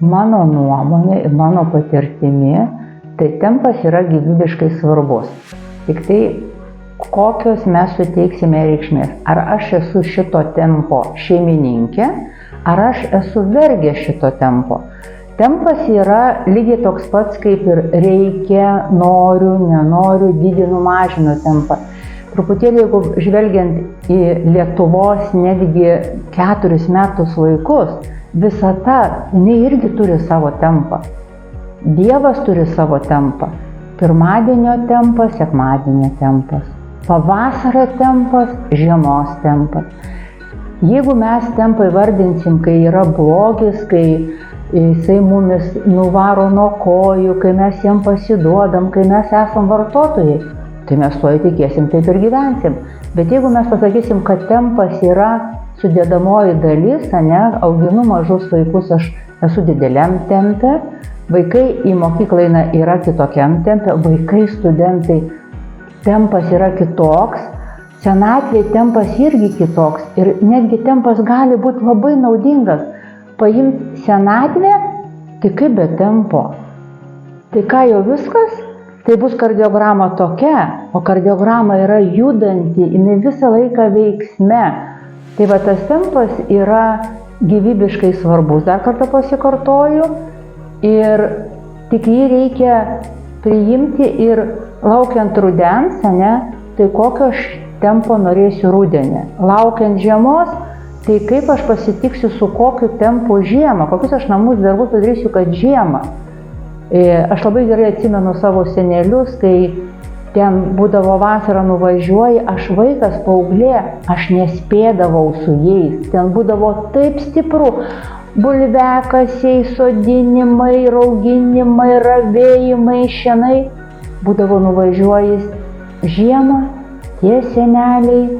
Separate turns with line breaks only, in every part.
Mano nuomonė ir mano patirtimi, tai tempas yra gyvybiškai svarbus. Tik tai kokios mes suteiksime reikšmės. Ar aš esu šito tempo šeimininkė, ar aš esu vergė šito tempo. Tempas yra lygiai toks pats kaip ir reikia, noriu, nenoriu, didinu, mažinu tempą. Truputėlį, jeigu žvelgiant į Lietuvos netgi 4 metus laikus, visata, jinai irgi turi savo tempą. Dievas turi savo tempą. Pirmadienio tempas, sekmadienio tempas. Pavasario tempas, žiemos tempas. Jeigu mes tempą įvardinsim, kai yra blogis, kai jisai mumis nuvaro nuo kojų, kai mes jam pasiduodam, kai mes esam vartotojai, tai mes to įtikėsim, taip ir gyvensim. Bet jeigu mes pasakysim, kad tempas yra sudėdamoji dalis, auginu mažus vaikus, aš esu dideliam tempe, vaikai į mokyklą eina yra kitokiam tempe, vaikai, studentai, tempas yra kitoks, senatvėje tempas irgi kitoks ir netgi tempas gali būti labai naudingas. Paimti senatvę, tai kaip be tempo. Tai ką jau viskas? Tai bus kardiograma tokia, o kardiograma yra judanti, jinai visą laiką veiksme. Tai va tas tempas yra gyvybiškai svarbus, dar kartą pasikartoju, ir tik jį reikia priimti ir laukiant rudens, tai kokio aš tempo norėsiu rudenį. Laukiant žiemos, tai kaip aš pasitiksiu su kokiu tempu žiemą, kokius aš namus darbus padarysiu, kad žiemą. Aš labai gerai atsimenu savo senelius, kai ten būdavo vasarą nuvažiuoji, aš vaikas, paauglė, aš nespėdavau su jais, ten būdavo taip stipru. Bulviakasiai, sodinimai, rauginimai, ravėjimai, šienai. Būdavo nuvažiuoji žiemą, tie seneliai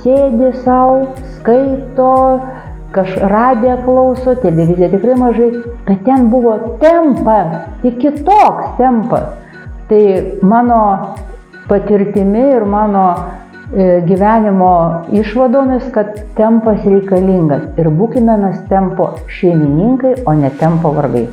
sėdi savo, skaito, radiją klauso, televiziją tikrai mažai, kad ten buvo tempas, tik kitoks tempas. Tai mano patirtimi ir mano gyvenimo išvadomis, kad tempas reikalingas ir būkime mes tempo šeimininkai, o ne tempo vargai.